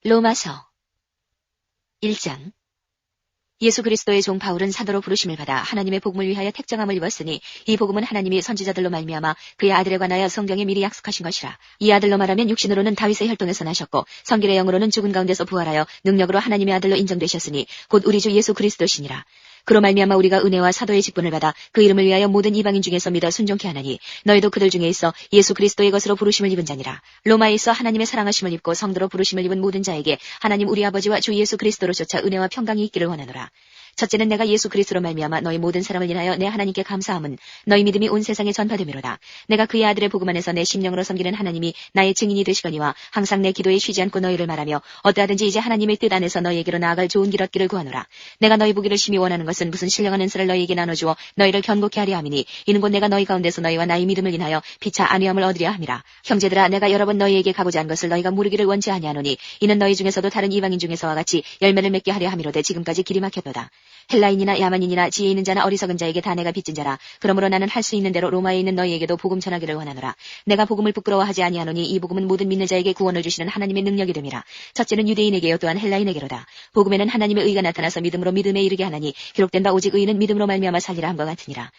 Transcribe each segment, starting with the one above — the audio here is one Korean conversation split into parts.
로마서 1장. 예수 그리스도의 종 바울은 사도로 부르심을 받아 하나님의 복음을 위하여 택정함을 입었으니 이 복음은 하나님이 선지자들로 말미암아 그의 아들에 관하여 성경에 미리 약속하신 것이라. 이 아들로 말하면 육신으로는 다윗의 혈통에서 나셨고 성길의 영으로는 죽은 가운데서 부활하여 능력으로 하나님의 아들로 인정되셨으니 곧 우리 주 예수 그리스도시니라. 그로 말미암아 우리가 은혜와 사도의 직분을 받아 그 이름을 위하여 모든 이방인 중에서 믿어 순종케 하나니 너희도 그들 중에 있어 예수 그리스도의 것으로 부르심을 입은 자니라. 로마에 있어 하나님의 사랑하심을 입고 성도로 부르심을 입은 모든 자에게 하나님 우리 아버지와 주 예수 그리스도로 쫓아 은혜와 평강이 있기를 원하노라. 첫째는 내가 예수 그리스도로 말미암아 너희 모든 사람을 인하여 내 하나님께 감사함은 너희 믿음이 온 세상에 전파됨이로다. 내가 그의 아들의 복음 안에서 내 심령으로 섬기는 하나님이 나의 증인이 되시거니와 항상 내 기도에 쉬지 않고 너희를 말하며 어떠하든지 이제 하나님의 뜻 안에서 너희에게로 나아갈 좋은 길 얻기를 구하노라. 내가 너희 보기를 심히 원하는 것은 무슨 신령한 은사를 너희에게 나눠주어 너희를 견고케 하려 함이니 이는 곧 내가 너희 가운데서 너희와 나의 믿음을 인하여 피차 안위함을 얻으려 함이라. 형제들아 내가 여러 번 너희에게 가고자 한 것을 너희가 모르기를 원치 아니하노니 이는 너희 중에서도 다른 이방인 중에서와 같이 열매를 맺게 하려 함이로되 지금까지 길이 막혔도다. 헬라인이나 야만인이나 지혜 있는 자나 어리석은 자에게 다 내가 빚진 자라. 그러므로 나는 할 수 있는 대로 로마에 있는 너희에게도 복음 전하기를 원하노라. 내가 복음을 부끄러워하지 아니하노니 이 복음은 모든 믿는 자에게 구원을 주시는 하나님의 능력이 됨이라. 첫째는 유대인에게요 또한 헬라인에게로다. 복음에는 하나님의 의가 나타나서 믿음으로 믿음에 이르게 하나니 기록된 바 오직 의인은 믿음으로 말미암아 살리라 함과 같으니라.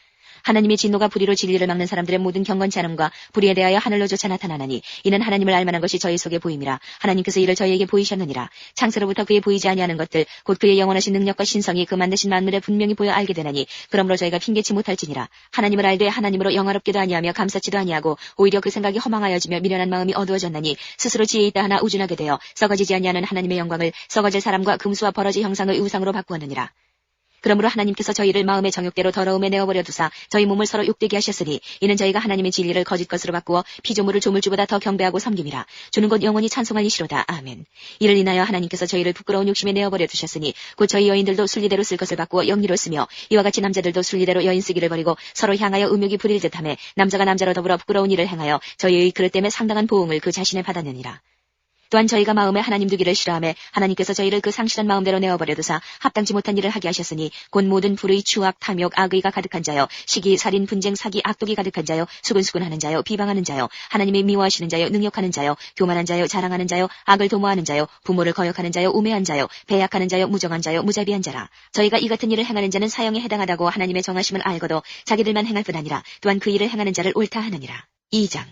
하나님의 진노가 불의로 진리를 막는 사람들의 모든 경건치 않음과 불의에 대하여 하늘로 조차 나타나나니 이는 하나님을 알만한 것이 저희 속에 보임이라. 하나님께서 이를 저희에게 보이셨느니라. 창세로부터 그의 보이지 아니하는 것들 곧 그의 영원하신 능력과 신성이 그 만드신 만물에 분명히 보여 알게 되나니 그러므로 저희가 핑계치 못할지니라. 하나님을 알되 하나님으로 영화롭게도 아니하며 감사치도 아니하고 오히려 그 생각이 허망하여지며 미련한 마음이 어두워졌나니 스스로 지혜 있다 하나 우준하게 되어 썩어지지 아니하는 하나님의 영광을 썩어질 사람과 금수와 버러지 형상의 우상으로 바꾸었느니라. 그러므로 하나님께서 저희를 마음의 정욕대로 더러움에 내어버려 두사 저희 몸을 서로 욕되게 하셨으니 이는 저희가 하나님의 진리를 거짓 것으로 바꾸어 피조물을 조물주보다 더 경배하고 섬김이라. 주는 곧 영원히 찬송할 이시로다. 아멘. 이를 인하여 하나님께서 저희를 부끄러운 욕심에 내어버려 두셨으니 곧 저희 여인들도 순리대로 쓸 것을 바꾸어 영리로 쓰며 이와 같이 남자들도 순리대로 여인 쓰기를 버리고 서로 향하여 음욕이 부릴 듯하며 남자가 남자로 더불어 부끄러운 일을 행하여 저희의 그릇 때문에 상당한 보응을 그 자신에 받았느니라. 또한 저희가 마음에 하나님 두기를 싫어하며 하나님께서 저희를 그 상실한 마음대로 내어버려 두사 합당치 못한 일을 하게 하셨으니 곧 모든 불의, 추악, 탐욕, 악의가 가득한 자여 시기, 살인, 분쟁, 사기, 악독이 가득한 자여 수근수근하는 자여 비방하는 자여 하나님의 미워하시는 자여 능욕하는 자여 교만한 자여 자랑하는 자여 악을 도모하는 자여 부모를 거역하는 자여 우매한 자여 배약하는 자여 무정한 자여 무자비한 자라. 저희가 이 같은 일을 행하는 자는 사형에 해당하다고 하나님의 정하심을 알고도 자기들만 행할 뿐 아니라 또한 그 일을 행하는 자를 옳다 하느니라. 2장.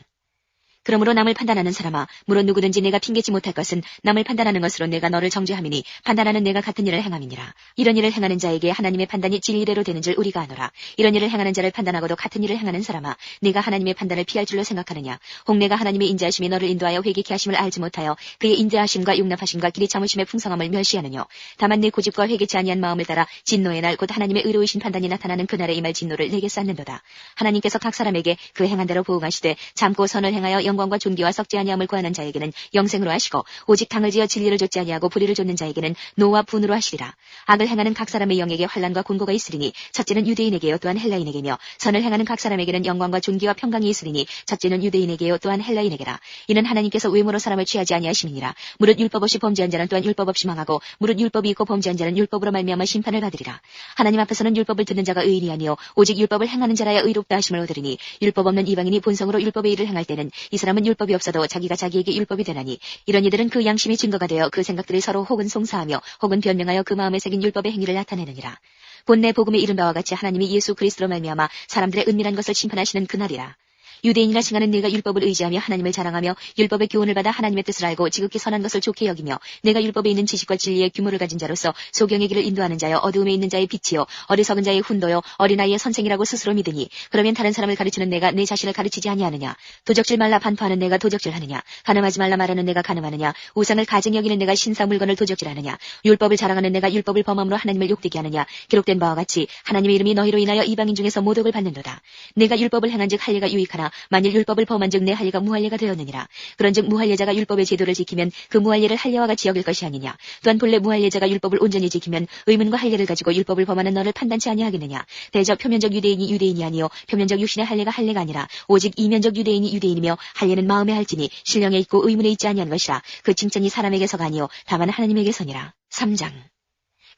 그러므로 남을 판단하는 사람아 물론 누구든지 내가 핑계치 못할 것은 남을 판단하는 것으로 내가 너를 정죄함이니 판단하는 내가 같은 일을 행함이니라. 이런 일을 행하는 자에게 하나님의 판단이 진리대로 되는 줄 우리가 아노라. 이런 일을 행하는 자를 판단하고도 같은 일을 행하는 사람아 네가 하나님의 판단을 피할 줄로 생각하느냐. 혹 내가 하나님의 인자하심이 너를 인도하여 회개케 하심을 알지 못하여 그의 인자하심과 용납하심과 길이 참으심의 풍성함을 멸시하느뇨. 다만 내 고집과 회개치 아니한 마음을 따라 진노의 날 곧 하나님의 의로우신 판단이 나타나는 그날에 임할 진노를 내게 쌓는도다. 하나님께서 각 사람에게 그 행한 대로 보응하시되 참고 선을 행하여 영광과 존귀와 썩지 아니함을 구하는 자에게는 영생으로 하시고 오직 당을 지어 진리를 좇지 아니하고 불의를 좇는 자에게는 노와 분으로 하시리라. 악을 행하는 각 사람의 영에게 환난과 곤고가 있으리니 첫째는 유대인에게요 또한 헬라인에게며 선을 행하는 각 사람에게는 영광과 존귀와 평강이 있으리니 첫째는 유대인에게요 또한 헬라인에게라. 이는 하나님께서 외모로 사람을 취하지 아니하심이니라. 무릇 율법 없이 범죄한 자는 또한 율법 없이 망하고 무릇 율법이 있고 범죄한 자는 율법으로 말미암아 심판을 받으리라. 하나님 앞에서는 율법을 듣는 자가 의인이 아니요 오직 율법을 행하는 자라야 의롭다 하심을 얻으리니 율법 없는 이방인이 본성으로 율법의 일을 행할 때는 이 사람은 율법이 없어도 자기가 자기에게 율법이 되나니 이런 이들은 그 양심이 증거가 되어 그 생각들이 서로 혹은 송사하며 혹은 변명하여 그 마음에 새긴 율법의 행위를 나타내느니라. 본래 복음에 이른 바와 같이 하나님이 예수 그리스도로 말미암아 사람들의 은밀한 것을 심판하시는 그날이라. 유대인이라 칭하는 내가 율법을 의지하며 하나님을 자랑하며 율법의 교훈을 받아 하나님의 뜻을 알고 지극히 선한 것을 좋게 여기며 내가 율법에 있는 지식과 진리의 규모를 가진 자로서 소경의 길을 인도하는 자여 어두움에 있는 자의 빛이요 어리석은 자의 훈도요 어린아이의 선생이라고 스스로 믿으니 그러면 다른 사람을 가르치는 내가 내 자신을 가르치지 아니하느냐. 도적질 말라 반포하는 내가 도적질하느냐. 간음하지 말라 말하는 내가 간음하느냐. 우상을 가증 여기는 내가 신사 물건을 도적질하느냐. 율법을 자랑하는 내가 율법을 범함으로 하나님을 욕되게 하느냐. 기록된 바와 같이 하나님의 이름이 너희로 인하여 이방인 중에서 모독을 받는도다. 내가 율법을 행한즉 할례가 유익하나 만일 율법을 범한즉 내 할례가 무할례가 되었느니라. 그런즉 무할례자가 율법의 제도를 지키면 그 무할례를 할례와 같이 여길 것이 아니냐. 또한 본래 무할례자가 율법을 온전히 지키면 의문과 할례를 가지고 율법을 범하는 너를 판단치 아니하겠느냐. 대저 표면적 유대인이 유대인이 아니요 표면적 육신의 할례가 할례가 아니라 오직 이면적 유대인이 유대인이며 할례는 마음에 할지니 신령에 있고 의문에 있지 아니한 것이라. 그 칭찬이 사람에게서가 아니요 다만 하나님에게서니라. 3장.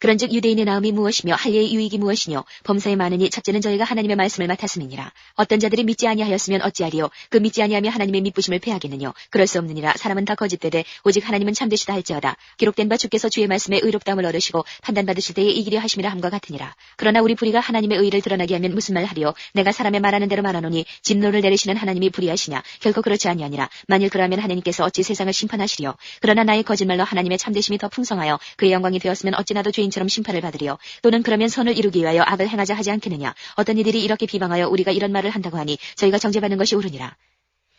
그런즉 유대인의 나음이 무엇이며 할례의 유익이 무엇이뇨? 범사에 많으니 첫째는 저희가 하나님의 말씀을 맡았음이니라. 어떤 자들이 믿지 아니하였으면 어찌하리요? 그 믿지 아니하며 하나님의 믿부심을 패하겠느뇨? 그럴 수 없느니라. 사람은 다 거짓되되 오직 하나님은 참되시다 할지어다. 기록된 바 주께서 주의 말씀에 의롭다함을 얻으시고 판단받으실 때에 이기려 하심이라 함과 같으니라. 그러나 우리 불의가 하나님의 의를 드러나게 하면 무슨 말 하리요? 내가 사람의 말하는 대로 말하노니 진노를 내리시는 하나님이 불의하시냐? 결코 그렇지 아니하니라. 만일 그러하면 하나님께서 어찌 세상을 심판하시리요? 그러나 나의 거짓말로 하나님의 참되심이 더 풍성하여 그의 영광이 되었으면 어찌 나도 죄인처럼 심판을 받으리요? 또는 그러면 선을 이루기 위하여 악을 행하자 하지 않겠느냐? 어떤 이들이 이렇게 비방하여 우리가 이런 말을 한다고 하니 저희가 정죄받는 것이 옳으니라.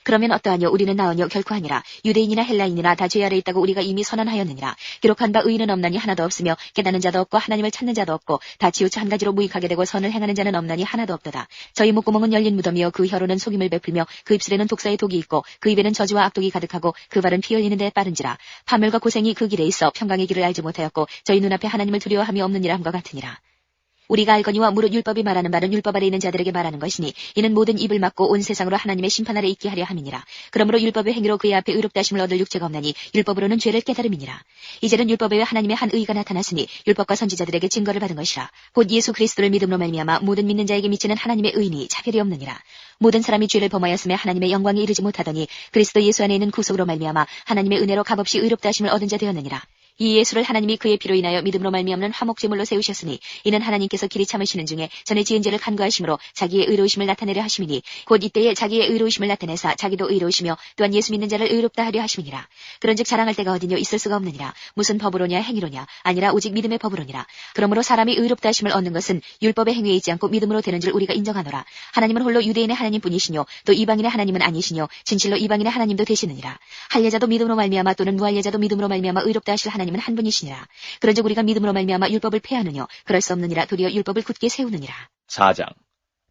그러면 어떠하뇨? 우리는 나으뇨? 결코 아니라. 유대인이나 헬라인이나 다 죄 아래 있다고 우리가 이미 선언하였느니라. 기록한 바 의인은 없나니 하나도 없으며 깨닫는 자도 없고 하나님을 찾는 자도 없고 다 치우쳐 한 가지로 무익하게 되고 선을 행하는 자는 없나니 하나도 없도다. 저희 목구멍은 열린 무덤이요 그 혀로는 속임을 베풀며 그 입술에는 독사의 독이 있고 그 입에는 저주와 악독이 가득하고 그 발은 피 흘리는 데 빠른지라. 파멸과 고생이 그 길에 있어 평강의 길을 알지 못하였고 저희 눈앞에 하나님을 두려워함이 없느니라 함과 같으니라. 우리가 알거니와 무릇 율법이 말하는 말은 율법 아래 있는 자들에게 말하는 것이니 이는 모든 입을 막고 온 세상으로 하나님의 심판 아래 있게 하려 함이니라. 그러므로 율법의 행위로 그의 앞에 의롭다 하심을 얻을 육체가 없나니 율법으로는 죄를 깨달음이니라. 이제는 율법에 하나님의 한 의가 나타났으니 율법과 선지자들에게 증거를 받은 것이라. 곧 예수 그리스도를 믿음으로 말미암아 모든 믿는 자에게 미치는 하나님의 의니 차별이 없느니라. 모든 사람이 죄를 범하였음에 하나님의 영광에 이르지 못하더니 그리스도 예수 안에 있는 구속으로 말미암아 하나님의 은혜로 값없이 의롭다 하심을 얻은 자 되었느니라. 이 예수를 하나님이 그의 피로 인하여 믿음으로 말미암는 화목제물로 세우셨으니 이는 하나님께서 길이 참으시는 중에 전에 지은 죄를 간구하심으로 자기의 의로우심을 나타내려 하심이니 곧 이때에 자기의 의로우심을 나타내사 자기도 의로우시며 또한 예수 믿는 자를 의롭다 하려 하심이니라. 그런즉 자랑할 데가 어디뇨? 있을 수가 없느니라. 무슨 법으로냐 행위로냐? 아니라 오직 믿음의 법으로니라. 그러므로 사람이 의롭다 하심을 얻는 것은 율법의 행위에 있지 않고 믿음으로 되는 줄 우리가 인정하노라. 하나님은 홀로 유대인의 하나님뿐이시뇨 또 이방인의 하나님은 아니시뇨 진실로 이방인의 하나님도 되시느니라. 할례자도 믿음으로 말미암아 또는 무할례자도 믿음으로 말미암아 의롭다 하실 하나님은 한 분이시니라. 그런즉 우리가 믿음으로 말미암아 율법을 폐하느뇨? 그럴 수 없느니라. 도리어 율법을 굳게 세우느니라. 4장.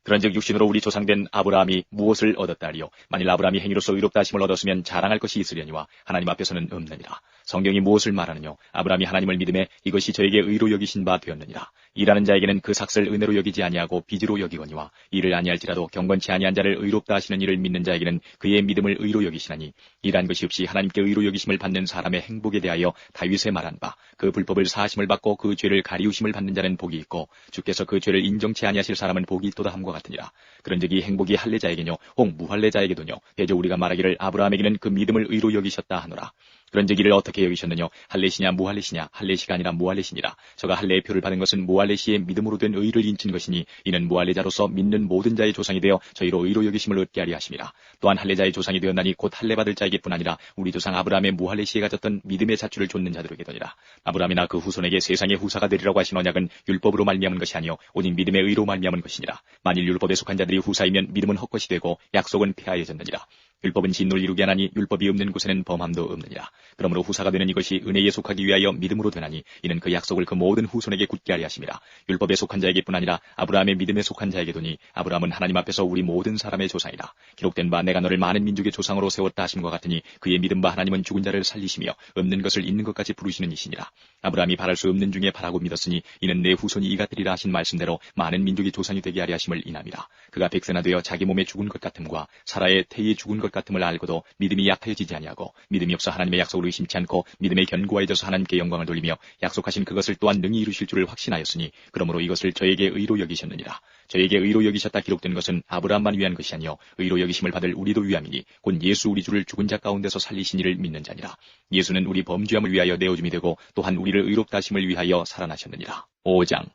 그런즉 육신으로 우리 조상된 아브라함이 무엇을 얻었다 하리요? 만일 아브라함이 행위로서 의롭다 하심을 얻었으면 자랑할 것이 있으려니와 하나님 앞에서는 없느니라. 성경이 무엇을 말하느뇨? 아브라함이 하나님을 믿음에 이것이 저에게 의로 여기신 바 되었느니라. 일하는 자에게는 그 삭을 은혜로 여기지 아니하고 빚으로 여기거니와 일을 아니할지라도 경건치 아니한 자를 의롭다 하시는 이를 믿는 자에게는 그의 믿음을 의로 여기시나니 일한 것이 없이 하나님께 의로 여기심을 받는 사람의 행복에 대하여 다윗의 말한 바 그 불법을 사하심을 받고 그 죄를 가리우심을 받는 자는 복이 있고 주께서 그 죄를 인정치 아니하실 사람은 복이 있도다 함과 같으니라. 그런즉 이 행복이 할례자에게뇨 혹 무할례자에게도뇨 대저 우리가 말하기를 아브라함에게는 그 믿음을 의로 여기셨다 하노라. 그런즉 이를 어떻게 여기셨느뇨? 할례시냐 무할례시냐? 할례시가 아니라 무할례시니라. 저가 할례의 표를 받은 것은 무할례시의 믿음으로 된 의를 인친 것이니 이는 무할례자로서 믿는 모든 자의 조상이 되어 저희로 의로 여기심을 얻게 하리 하심이라. 또한 할례자의 조상이 되었나니 곧 할례받을 자에게뿐 아니라 우리 조상 아브라함의 무할례시에 가졌던 믿음의 자취를 좇는 자들에게더니라. 아브라함이나 그 후손에게 세상의 후사가 되리라고 하신 언약은 율법으로 말미암은 것이 아니요 오직 믿음의 의로 말미암은 것이니라. 만일 율법에 속한 자들이 후사이면 믿음은 헛것이 되고 약속은 폐하여졌느니라. 율법은 진노를 이루게 하나니 율법이 없는 곳에는 범함도 없느니라. 그러므로 후사가 되는 이것이 은혜에 속하기 위하여 믿음으로 되나니 이는 그 약속을 그 모든 후손에게 굳게 하리 하심이라. 율법에 속한 자에게뿐 아니라 아브라함의 믿음에 속한 자에게도니 아브라함은 하나님 앞에서 우리 모든 사람의 조상이라. 기록된 바 내가 너를 많은 민족의 조상으로 세웠다 하심과 같으니 그의 믿음 바 하나님은 죽은 자를 살리시며 없는 것을 있는 것까지 부르시는 이시니라. 아브라함이 바랄 수 없는 중에 바라고 믿었으니 이는 내 후손이 이같으리라 하신 말씀대로 많은 민족의 조상이 되게 하리 하심을 인함이라. 그가 백세나 되어 자기 몸에 죽은 것 같음과 사라의 태에 죽은 것 같음을 알고도 믿음이 약하여지지 아니하고 믿음이 없어 하나님의 약속을 의심치 않고 믿음에 견고하여져서 하나님께 영광을 돌리며 약속하신 그것을 또한 능히 이루실 줄을 확신하였으니 그러므로 이것을 저에게 의로 여기셨느니라. 저에게 의로 여기셨다 기록된 것은 아브라함만 위한 것이 아니요 의로 여기심을 받을 우리도 위함이니 곧 예수 우리 주를 죽은 자 가운데서 살리신 이를 믿는 자니라. 예수는 우리 범죄함을 위하여 내어줌이 되고 또한 우리를 의롭다 하심을 위하여 살아나셨느니라. 5장.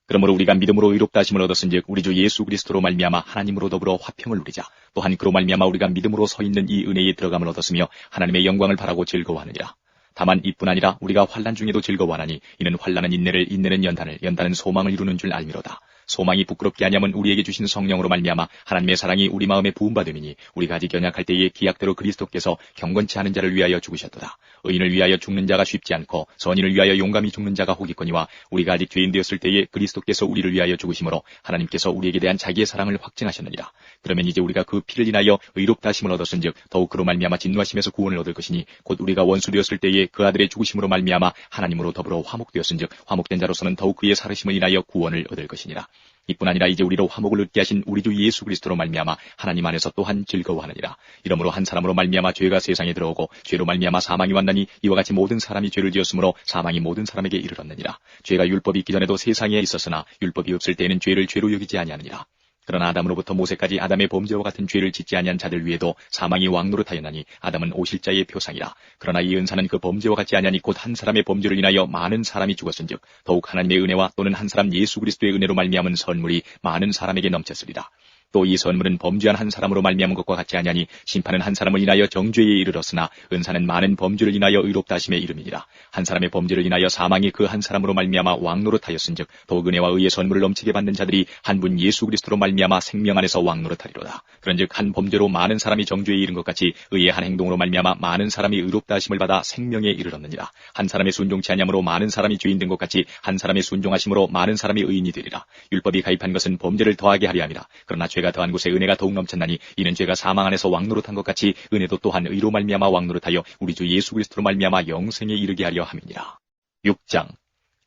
그러므로 우리가 믿음으로 의롭다 하심을 얻었은즉 우리 주 예수 그리스도로 말미암아 하나님으로 더불어 화평을 누리자. 또한 그로 말미암아 우리가 믿음으로 서 있는 이 은혜에 들어감을 얻었으며 하나님의 영광을 바라고 즐거워하느니라. 다만 이뿐 아니라 우리가 환난 중에도 즐거워하나니 이는 환난은 인내를 인내는 연단을 연단은 소망을 이루는 줄 알미로다. 소망이 부끄럽게 하냐면 우리에게 주신 성령으로 말미암아 하나님의 사랑이 우리 마음에 부음받음이니 우리가 아직 연약할 때에 기약대로 그리스도께서 경건치 않은 자를 위하여 죽으셨도다. 의인을 위하여 죽는 자가 쉽지 않고 선인을 위하여 용감히 죽는 자가 혹있거니와 우리가 아직 죄인 되었을 때에 그리스도께서 우리를 위하여 죽으심으로 하나님께서 우리에게 대한 자기의 사랑을 확증하셨느니라. 그러면 이제 우리가 그 피를 인하여 의롭다 하심을 얻었은즉 더욱 그로 말미암아 진노하심에서 구원을 얻을 것이니 곧 우리가 원수 되었을 때에 그 아들의 죽으심으로 말미암아 하나님으로 더불어 화목되었은즉 화목된 자로서는 더욱 그의 살으심을 인하여 구원을 얻을 것이니라. 이뿐 아니라 이제 우리로 화목을 얻게 하신 우리 주 예수 그리스도로 말미암아 하나님 안에서 또한 즐거워하느니라. 이러므로 한 사람으로 말미암아 죄가 세상에 들어오고 죄로 말미암아 사망이 왔나니 이와 같이 모든 사람이 죄를 지었으므로 사망이 모든 사람에게 이르렀느니라. 죄가 율법이 있기 전에도 세상에 있었으나 율법이 없을 때에는 죄를 죄로 여기지 아니하느니라. 그러나 아담으로부터 모세까지 아담의 범죄와 같은 죄를 짓지 아니한 자들 위에도 사망이 왕노릇하였나니 아담은 오실자의 표상이라. 그러나 이 은사는 그 범죄와 같지 아니하니 곧 한 사람의 범죄를 인하여 많은 사람이 죽었은즉 더욱 하나님의 은혜와 또는 한 사람 예수 그리스도의 은혜로 말미암은 선물이 많은 사람에게 넘쳤으리라. 또 이 선물은 범죄한 한 사람으로 말미암은 것과 같지 아니하니 심판은 한 사람을 인하여 정죄에 이르렀으나 은사는 많은 범죄를 인하여 의롭다 하심에 이름이니라. 한 사람의 범죄를 인하여 사망이 그 한 사람으로 말미암아 왕노릇하였은즉 더욱 은혜와 의의 선물을 넘치게 받는 자들이 한 분 예수 그리스도로 말미암아 생명 안에서 왕노릇하리로다. 그런즉 한 범죄로 많은 사람이 정죄에 이른 것 같이 의의 한 행동으로 말미암아 많은 사람이 의롭다 하심을 받아 생명에 이르렀느니라. 한 사람의 순종치 아니함으로 많은 사람이 죄인 된 것 같이 한 사람의 순종하심으로 많은 사람이 의인이 되리라. 율법이 가입한 것은 범죄를 더하게 하려 함이라. 그러나 죄가 더한 곳에 은혜가 더욱 넘쳤나니 이는 죄가 사망 안에서 왕노릇한 것 같이 은혜도 또한 의로 말미암아 왕노릇하여 우리 주 예수 그리스도로 말미암아 영생에 이르게 하려 함이니라. 6장.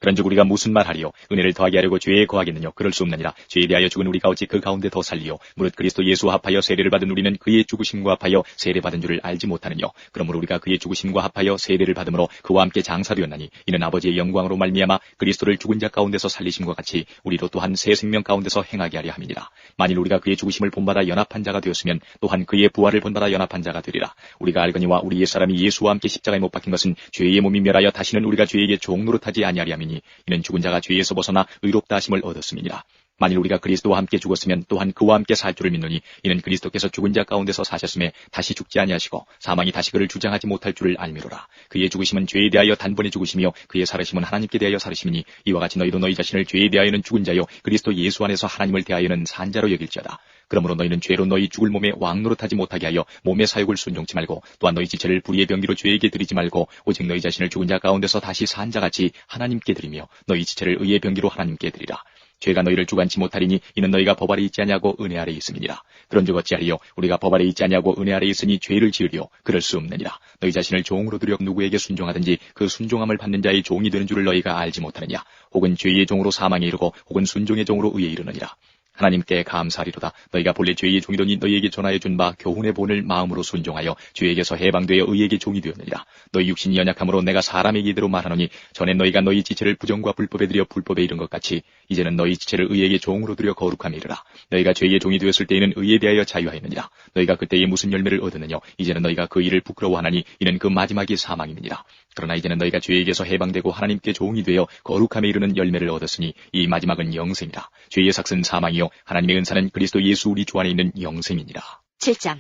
그런즉 우리가 무슨 말하리요? 은혜를 더하게 하려고 죄에 거하겠느냐? 그럴 수 없느니라. 죄에 대하여 죽은 우리가 어찌 그 가운데 더 살리요? 무릇 그리스도 예수와 합하여 세례를 받은 우리는 그의 죽으심과 합하여 세례받은 줄을 알지 못하느냐? 그러므로 우리가 그의 죽으심과 합하여 세례를 받음으로 그와 함께 장사되었나니 이는 아버지의 영광으로 말미암아 그리스도를 죽은 자 가운데서 살리심과 같이 우리도 또한 새 생명 가운데서 행하게 하려 함이니라. 만일 우리가 그의 죽으심을 본받아 연합한 자가 되었으면 또한 그의 부활을 본받아 연합한 자가 되리라. 우리가 알거니와 우리 옛사람이 예수와 함께 십자가에 못 박힌 것은 죄의 몸이 멸하여 다시는 우리가 죄에게 종노릇하지 아니하리 함이니 이는 죽은 자가 죄에서 벗어나 의롭다 하심을 얻었음이니라. 만일 우리가 그리스도와 함께 죽었으면 또한 그와 함께 살 줄을 믿노니 이는 그리스도께서 죽은 자 가운데서 사셨음에 다시 죽지 아니하시고 사망이 다시 그를 주장하지 못할 줄을 알미로라. 그의 죽으심은 죄에 대하여 단번에 죽으시며 그의 살으심은 하나님께 대하여 살으심이니 이와 같이 너희도 너희 자신을 죄에 대하여는 죽은 자요 그리스도 예수 안에서 하나님을 대하여는 산 자로 여길지어다. 그러므로 너희는 죄로 너희 죽을 몸에 왕노릇하지 못하게 하여 몸의 사욕을 순종치 말고 또한 너희 지체를 불의의 병기로 죄에게 드리지 말고 오직 너희 자신을 죽은 자 가운데서 다시 산 자같이 하나님께 드리며 너희 지체를 의의 병기로 하나님께 드리라. 죄가 너희를 주관치 못하리니 이는 너희가 법 아래 있지 아니하고 은혜 아래 있음이니라. 그런즉 어찌하리요? 우리가 법 아래 있지 아니하고 은혜 아래 있으니 죄를 지으리요? 그럴 수 없느니라. 너희 자신을 종으로 들여 누구에게 순종하든지 그 순종함을 받는 자의 종이 되는 줄을 너희가 알지 못하느냐? 혹은 죄의 종으로 사망에 이르고 혹은 순종의 종으로 의에 이르느니라. 하나님께 감사하리로다. 너희가 본래 죄의 종이더니 너희에게 전하여 준 바 교훈의 본을 마음으로 순종하여 죄에게서 해방되어 의에게 종이 되었느니라. 너희 육신이 연약함으로 내가 사람에게 이대로 말하노니 전에 너희가 너희 지체를 부정과 불법에 들여 불법에 이른 것 같이 이제는 너희 지체를 의에게 종으로 들여 거룩함에 이르라. 너희가 죄의 종이 되었을 때에는 의에 대하여 자유하였느니라. 너희가 그때에 무슨 열매를 얻었느냐? 이제는 너희가 그 일을 부끄러워하나니 이는 그 마지막이 사망임이니라. 그러나 이제는 너희가 죄에게서 해방되고 하나님께 종이 되어 거룩함에 이르는 열매를 얻었으니 이 마지막은 영생이라. 죄의 삭은 사망이요 하나님의 은사는 그리스도 예수 우리 주 안에 있는 영생이니라. 7장.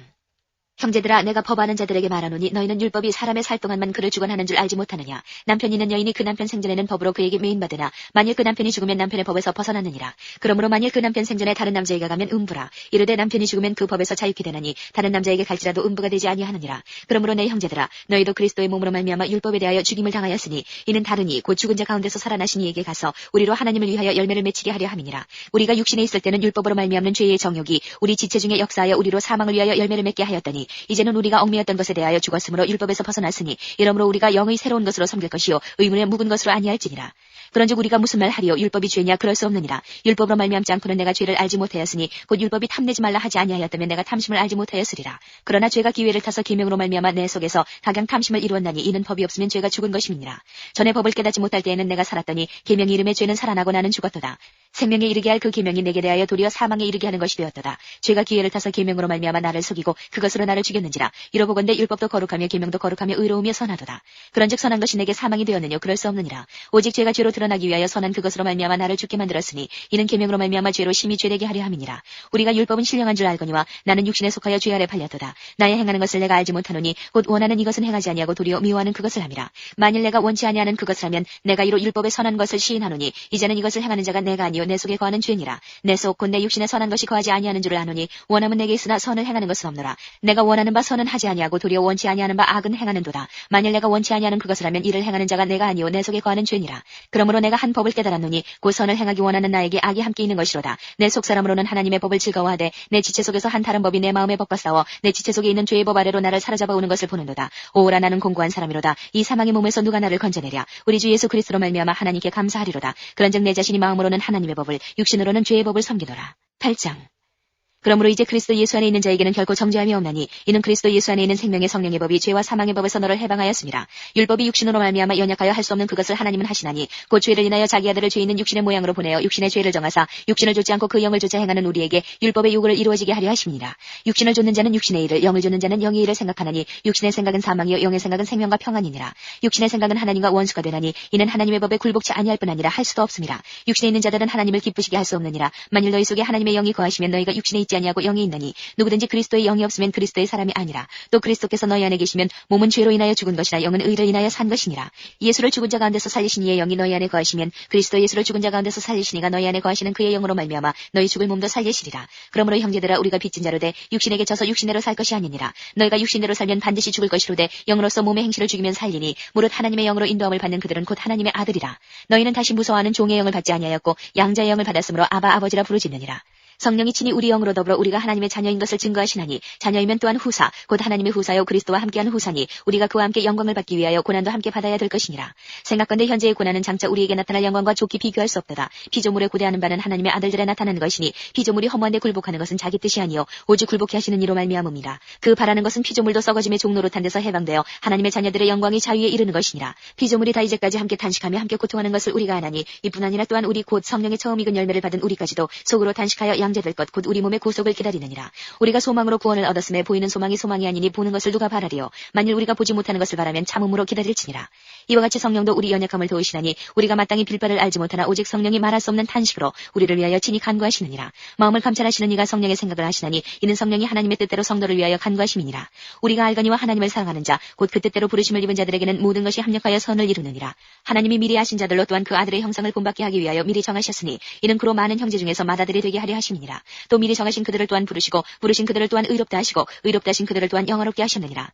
형제들아 내가 법 아는 자들에게 말하노니 너희는 율법이 사람의 살 동안만 그를 주관하는 줄 알지 못하느냐. 남편이 있는 여인이 그 남편 생전에는 법으로 그에게 매인받으나 만일 그 남편이 죽으면 남편의 법에서 벗어났느니라. 그러므로 만일 그 남편 생전에 다른 남자에게 가면 음부라. 이르되 남편이 죽으면 그 법에서 자유케 되나니 다른 남자에게 갈지라도 음부가 되지 아니하느니라. 그러므로 내 형제들아 너희도 그리스도의 몸으로 말미암아 율법에 대하여 죽임을 당하였으니 이는 다르니 곧 죽은 자 가운데서 살아나신 이에게 가서 우리로 하나님을 위하여 열매를 맺히게 하려 함이니라. 우리가 육신에 있을 때는 율법으로 말미암는 죄의 정욕이 우리 지체 중에 역사하여 우리로 사망을 위하여 열매를 맺게 하였더니 이제는 우리가 얽매였던 것에 대하여 죽었으므로 율법에서 벗어났으니 이러므로 우리가 영의 새로운 것으로 섬길 것이요 의문의 묵은 것으로 아니할지니라. 그런즉 우리가 무슨 말 하리요? 율법이 죄냐? 그럴 수 없느니라. 율법으로 말미암지 않고는 내가 죄를 알지 못하였으니 곧 율법이 탐내지 말라 하지 아니하였다면 내가 탐심을 알지 못하였으리라. 그러나 죄가 기회를 타서 계명으로 말미암아 내 속에서 각양 탐심을 이루었나니 이는 법이 없으면 죄가 죽은 것임이니라. 전에 법을 깨닫지 못할 때에는 내가 살았더니 계명이 이름에 죄는 살아나고 나는 죽었도다. 생명에 이르게 할 그 계명이 내게 대하여 도리어 사망에 이르게 하는 것이 되었도다. 죄가 기회를 타서 계명으로 말미암아 나를 속이고 그것으로 나를 죽였는지라. 이러보건대 율법도 거룩하며 계명도 거룩하며 의로우며 선하도다. 그런즉 선한 것이 내게 사망이 되었느냐? 그럴 수 없느니라. 오직 죄가 죄로 드러나기 위하여 선한 그것으로 말미암아 나를 죽게 만들었으니 이는 계명으로 말미암아 죄로 심히 죄되게 하려 함이니라. 우리가 율법은 신령한 줄 알거니와 나는 육신에 속하여 죄 아래 팔렸도다. 나의 행하는 것을 내가 알지 못하노니 곧 원하는 이것은 행하지 아니하고 도리어 미워하는 그것을 함이라. 만일 내가 원치 아니하는 그것을 하면 내가 이로 율법의 선한 것을 시인하노니 이제는 이것을 행하는 자가 내가 아니요 내 속에 거하는 죄니라. 내 속 곧 내 육신에 선한 것이 거하지 아니하는 줄을 아노니 원함은 내게 있으나 선을 행하는 것은 없노라. 내가 원하는 바 선은 하지 아니하고 도리어 원치 아니하는 바 악은 행하는도다. 만일 내가 원치 아니하는 그것을 하면 이를 행하는 자가 내가 아니요 내 속에 거하는 죄니라. 그러므로 내가 한 법을 깨달았노니 곧 선을 행하기 원하는 나에게 악이 함께 있는 것이로다. 내 속 사람으로는 하나님의 법을 즐거워하되 내 지체 속에서 한 다른 법이 내 마음의 법과 싸워 내 지체 속에 있는 죄의 법 아래로 나를 사로잡아 오는 것을 보는도다. 오라 나는 공고한 사람이로다. 이 사망의 몸에서 누가 나를 건져내랴. 우리 주 예수 그리스도로 말미암아 하나님께 감사하리로다. 그런즉 내 자신이 마음으로는 하나님의 하나님의 법을 육신으로는 죄의 법을 섬기노라. 8장. 그러므로 이제 그리스도 예수 안에 있는 자에게는 결코 정죄함이 없나니 이는 그리스도 예수 안에 있는 생명의 성령의 법이 죄와 사망의 법에서 너를 해방하였습니다. 율법이 육신으로 말미암아 연약하여 할 수 없는 그것을 하나님은 하시나니 곧 죄를 인하여 자기 아들을 죄 있는 육신의 모양으로 보내어 육신의 죄를 정하사 육신을 좇지 않고 그 영을 좇아 행하는 우리에게 율법의 요구를 이루어지게 하려 하십니다. 육신을 좇는 자는 육신의 일을, 영을 좇는 자는 영의 일을 생각하나니 육신의 생각은 사망이요 영의 생각은 생명과 평안이니라. 육신의 생각은 하나님과 원수가 되나니 이는 하나님의 법에 굴복치 아니할 뿐 아니라 할 수도 없습니다. 육신에 있는 자들은 하나님을 기쁘시게 할 수 없느니라. 만일 너희 속에 하나님의 영이 거하시면 너희가 육신에 있지 아니하고 영에 있나니 누구든지 그리스도의 영이 없으면 그리스도의 사람이 아니라. 또 그리스도께서 너희 안에 계시면 몸은 죄로 인하여 죽은 것이나 영은 의를 인하여 산 것이니라. 예수를 죽은 자 가운데서 살리신 이의 영이 너희 안에 거하시면 그리스도 예수를 죽은 자 가운데서 살리신 이가 너희 안에 거하시는 그의 영으로 말미암아 너희 죽을 몸도 살리시리라. 그러므로 형제들아 우리가 빚진 자로 돼 육신에게 져서 육신대로 살 것이 아니니라. 너희가 육신대로 살면 반드시 죽을 것이로되 영으로서 몸의 행실을 죽이면 살리니 무릇 하나님의 영으로 인도함을 받는 그들은 곧 하나님의 아들이라. 너희는 다시 무서워하는 종의 영을 받지 아니하였고 양자의 영을 받았으므로 아바 아버지라 부르짖느니라. 성령이 친히 우리 영으로 더불어 우리가 하나님의 자녀인 것을 증거하시나니 자녀이면 또한 후사 곧 하나님의 후사요 그리스도와 함께하는 후사니 우리가 그와 함께 영광을 받기 위하여 고난도 함께 받아야 될 것이니라. 생각건대 현재의 고난은 장차 우리에게 나타날 영광과 좋게 비교할 수 없도다. 피조물에 고대하는 바는 하나님의 아들들에 나타나는 것이니 피조물이 허무한 데 굴복하는 것은 자기 뜻이 아니요 오직 굴복케 하시는 이로 말미암음이라. 그 바라는 것은 피조물도 썩어짐의 종노릇한 데서 해방되어 하나님의 자녀들의 영광이 자유에 이르는 것이니라. 피조물이 다 이제까지 함께 단식하며 함께 고통하는 것을 우리가 아나니 이뿐 아니라 또한 우리 곧 성령의 처음 익은 열매를 받은 우리까지도 속으로 단식하여 양제될 것 곧 우리 몸의 구속을 기다리느니라. 우리가 소망으로 구원을 얻었음에 보이는 소망이 소망이 아니니 보는 것을 누가 바라리요. 만일 우리가 보지 못하는 것을 바라면 참음으로 기다릴지니라. 이와 같이 성령도 우리 연약함을 도우시나니 우리가 마땅히 빌 바를 알지 못하나 오직 성령이 말할 수 없는 탄식으로 우리를 위하여 친히 간구하시느니라. 마음을 감찰하시는 이가 성령의 생각을 하시나니 이는 성령이 하나님의 뜻대로 성도를 위하여 간구하심이니라. 우리가 알거니와 하나님을 사랑하는 자 곧 그 뜻대로 부르심을 입은 자들에게는 모든 것이 합력하여 선을 이루느니라. 하나님이 미리 하신 자들로 또한 그 아들의 형상을 본받게 하기 위하여 미리 정하셨으니 이는 그로 많은 형제 중에서 맏아들이 되게 하려 하심이니라. 또 미리 정하신 그들을 또한 부르시고 부르신 그들을 또한 의롭다 하시고 의롭다 하신 그들을 또한 영화롭게 하셨느니라.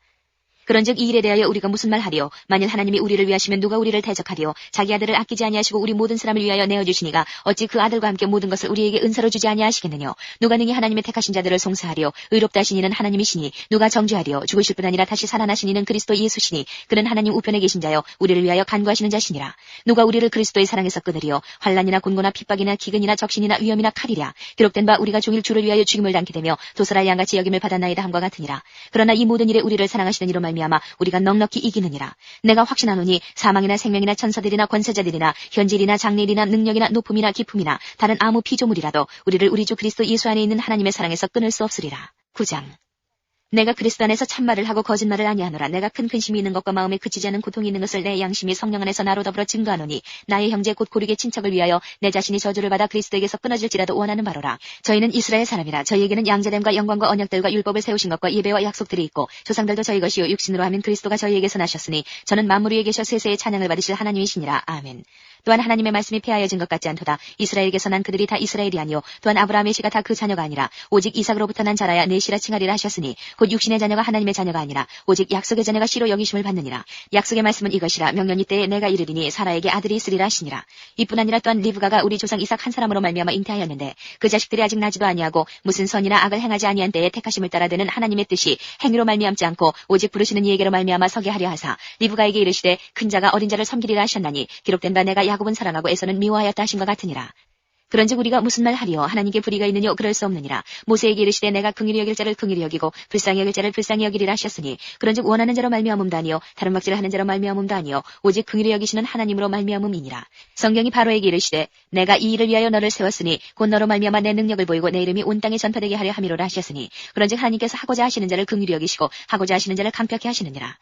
그런즉 이 일에 대하여 우리가 무슨 말하리요? 만일 하나님이 우리를 위하시면 누가 우리를 대적하리요? 자기 아들을 아끼지 아니하시고 우리 모든 사람을 위하여 내어주시니가 어찌 그 아들과 함께 모든 것을 우리에게 은사로 주지 아니하시겠느냐? 누가 능히 하나님의 택하신 자들을 송사하리요? 의롭다 하신 이는 하나님이시니 누가 정죄하리요? 죽으실 뿐 아니라 다시 살아나신 이는 그리스도 예수시니 그는 하나님 우편에 계신 자요 우리를 위하여 간구하시는 자시니라. 누가 우리를 그리스도의 사랑에서 끊으리요? 환난이나 곤고나 핍박이나 기근이나 적신이나 위험이나 칼이랴. 기록된 바 우리가 종일 주를 위하여 죽임을 당케 되며 도살아 양같이 여김을 받았나이다 함과 같으니라. 그러나 이 모든 일에 우리를 사랑하시는 이로 말미암아 우리가 넉넉히 이기느니라. 내가 확신하노니 사망이나 생명이나 천사들이나 권세자들이나 현질이나 장래일이나 능력이나 높음이나 기품이나 다른 아무 피조물이라도 우리를 우리 주 그리스도 예수 안에 있는 하나님의 사랑에서 끊을 수 없으리라. 9장. 내가 그리스도 안에서 참말을 하고 거짓말을 아니하노라. 내가 큰 근심이 있는 것과 마음에 그치지 않은 고통이 있는 것을 내 양심이 성령 안에서 나로 더불어 증거하노니 나의 형제 곧 고르게 친척을 위하여 내 자신이 저주를 받아 그리스도에게서 끊어질지라도 원하는 바로라. 저희는 이스라엘 사람이라. 저희에게는 양자됨과 영광과 언약들과 율법을 세우신 것과 예배와 약속들이 있고 조상들도 저희 것이요 육신으로 하면 그리스도가 저희에게서 나셨으니 저는 만물 위에 계셔 세세의 찬양을 받으실 하나님이시니라. 아멘. 또한 하나님의 말씀이 폐하여진 것 같지 않도다. 이스라엘에게서 난 그들이 다 이스라엘이 아니요 또한 아브라함의 씨가 다 그 자녀가 아니라 오직 이삭으로부터 난 자라야 내 씨라 칭하리라 하셨으니 곧 육신의 자녀가 하나님의 자녀가 아니라 오직 약속의 자녀가 씨로 여기심을 받느니라. 약속의 말씀은 이것이라. 명년이 때에 내가 이르리니 사라에게 아들이 있으리라 하시니라. 이뿐 아니라 또한 리브가가 우리 조상 이삭 한 사람으로 말미암아 잉태하였는데 그 자식들이 아직 나지도 아니하고 무슨 선이나 악을 행하지 아니한 때에 택하심을 따라 되는 하나님의 뜻이 행위로 말미암지 않고 오직 부르시는 이에게로 말미암아 서게 하려 하사 리브가에게 이르시되 큰 자가 어린 자를 섬기리라 하셨나니 기록된 바 내가 야곱은 사랑하고 에서는 미워하였다 하신 것 같으니라. 그런즉 우리가 무슨 말 하리요? 하나님께 불의가 있느뇨? 그럴 수 없느니라. 모세에게 이르시되 내가 긍휼히 여길 자를 긍휼히 여기고 불쌍히 여길 자를 불쌍히 여기리라 하셨으니 그런즉 원하는 자로 말미암음도 아니요 다른 막지를 하는 자로 말미암음도 아니요 오직 긍휼히 여기시는 하나님으로 말미암음이니라. 성경이 바로에게 이르시되 내가 이 일을 위하여 너를 세웠으니 곧 너로 말미암아 내 능력을 보이고 내 이름이 온 땅에 전파되게 하려 함이로라 하셨으니 그런즉 하나님께서 하고자 하시는 자를 긍휼히 여기시고 하고자 하시는 자를 강력히 하시느니라.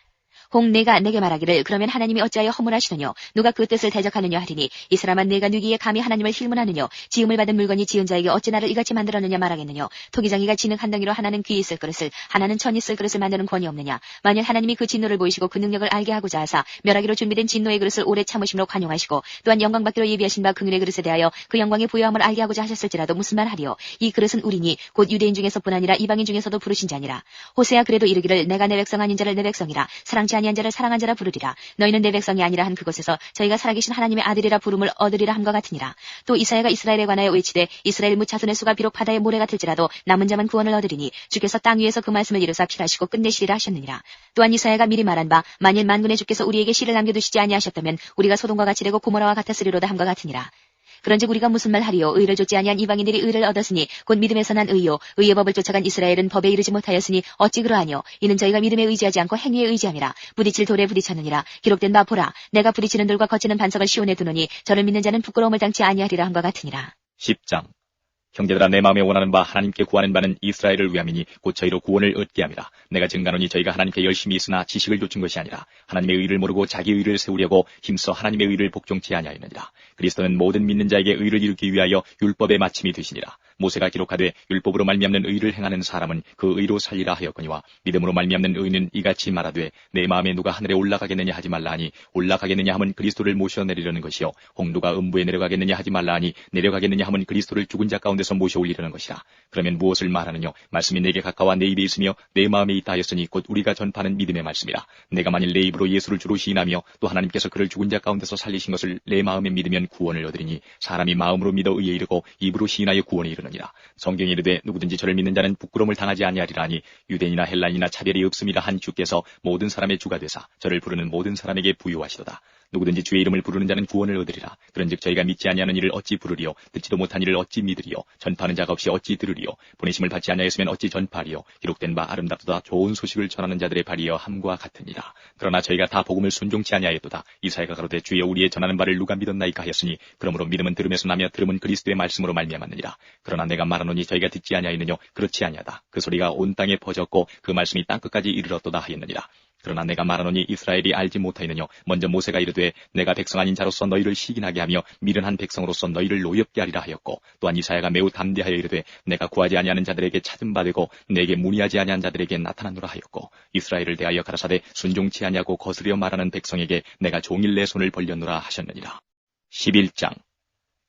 혹 내가 내게 말하기를 그러면 하나님이 어찌하여 허물하시느뇨? 누가 그 뜻을 대적하느냐 하리니 이 사람아 내가 누기에 감히 하나님을 힐문하느뇨? 지음을 받은 물건이 지은 자에게 어찌 나를 이같이 만들었느냐 말하겠느뇨? 토기장이가 진흙 한 덩이로 하나는 귀 있을 그릇을 하나는 천 있을 그릇을 만드는 권이 없느냐? 만일 하나님이 그 진노를 보이시고 그 능력을 알게 하고자 하사 멸하기로 준비된 진노의 그릇을 오래 참으심으로 관용하시고 또한 영광받기로 예비하신 바 긍휼의 그릇에 대하여 그 영광의 부요함을 알게 하고자 하셨을지라도 무슨 말 하리요? 이 그릇은 우리니 곧 유대인 중에서뿐 아니라 이방인 중에서도 부르신 자니라. 호세아 그래도 이르기를 내가 내 백성 아닌 자를 내 백성이라 사랑치 아니한 자를 사랑한 자라 부르리라. 너희는 내 백성이 아니라 한 그곳에서 저희가 살아계신 하나님의 아들이라 부름을 얻으리라 함과 같으니라. 또 이사야가 이스라엘에 관하여 외치되 이스라엘 무차손의 수가 비록 바다의 모래 같을지라도 남은 자만 구원을 얻으리니 주께서 땅 위에서 그 말씀을 이루사 필하시고 끝내시리라 하셨느니라. 또한 이사야가 미리 말한 바 만일 만군의 주께서 우리에게 씨를 남겨두시지 아니하셨다면 우리가 소돔과 같이 되고 고모라와 같았으리로다 함과 같으니라. 그런즉 우리가 무슨 말 하리요? 의를 좇지 아니한 이방인들이 의를 얻었으니 곧 믿음에서 난 의요. 의의 법을 쫓아간 이스라엘은 법에 이르지 못하였으니 어찌 그러하뇨? 이는 저희가 믿음에 의지하지 않고 행위에 의지함이라. 부딪힐 돌에 부딪혔느니라. 기록된 바 보라. 내가 부딪히는 돌과 거치는 반석을 시온에 두노니 저를 믿는 자는 부끄러움을 당치 아니하리라 함과 같으니라. 10장. 형제들아, 내 마음에 원하는 바 하나님께 구하는 바는 이스라엘을 위함이니 곧 저희로 구원을 얻게 함이라. 내가 증가노니 저희가 하나님께 열심히 있으나 지식을 좇은 것이 아니라 하나님의 의를 모르고 자기 의를 세우려고 힘써 하나님의 의를 복종치 아니하였느니라. 그리스도는 모든 믿는 자에게 의를 이루기 위하여 율법의 마침이 되시니라. 모세가 기록하되 율법으로 말미암는 의를 행하는 사람은 그 의로 살리라 하였거니와 믿음으로 말미암는 의는 이같이 말하되 내 마음에 누가 하늘에 올라가겠느냐 하지 말라 하니 올라가겠느냐 하면 그리스도를 모셔내리려는 것이요 홍두가 음부에 내려가겠느냐 하지 말라 하니 내려가겠느냐 하면 그리스도를 죽은 자 가운데서 모셔 올리려는 것이라. 그러면 무엇을 말하느냐? 말씀이 내게 가까워 내 입에 있으며 내 마음에 있다 하였으니 곧 우리가 전파하는 믿음의 말씀이라. 내가 만일 내 입으로 예수를 주로 시인하며 또 하나님께서 그를 죽은 자 가운데서 살리신 것을 내 마음에 믿으면 구원을 얻으리니 사람이 마음으로 믿어 의에 이르고 입으로 시인하여 구원에 이르느니라. 성경에 이르되 누구든지 저를 믿는 자는 부끄러움을 당하지 아니하리라니 유대인이나 헬라인이나 차별이 없음이라 한 주께서 모든 사람의 주가 되사 저를 부르는 모든 사람에게 부유하시도다. 누구든지 주의 이름을 부르는 자는 구원을 얻으리라. 그런즉 저희가 믿지 아니하는 일을 어찌 부르리요? 듣지도 못한 일을 어찌 믿으리요? 전파하는 자가 없이 어찌 들으리요? 보내심을 받지 아니하였으면 어찌 전파하리요? 기록된 바 아름답도다 좋은 소식을 전하는 자들의 발이여 함과 같으니라. 그러나 저희가 다 복음을 순종치 아니하였도다. 이사야가 가로되 주여 우리의 전하는 바를 누가 믿었나이까 하였으니 그러므로 믿음은 들음에서 나며 들음은 그리스도의 말씀으로 말미암았느니라. 그러나 내가 말하노니 저희가 듣지 아니하였느뇨? 그렇지 아니하다. 그 소리가 온 땅에 퍼졌고 그 말씀이 땅끝까지 이르렀도다 하였느니라. 그러나 내가 말하노니 이스라엘이 알지 못하였느뇨? 먼저 모세가 이르되 내가 백성 아닌 자로서 너희를 시기나게 하며 미련한 백성으로서 너희를 노엽게 하리라 하였고 또한 이사야가 매우 담대하여 이르되 내가 구하지 아니하는 자들에게 찾은 바 되고 내게 문의하지 아니한 자들에게 나타나노라 하였고 이스라엘을 대하여 가라사대 순종치 아니하고 거스려 말하는 백성에게 내가 종일 내 손을 벌렸노라 하셨느니라. 11장.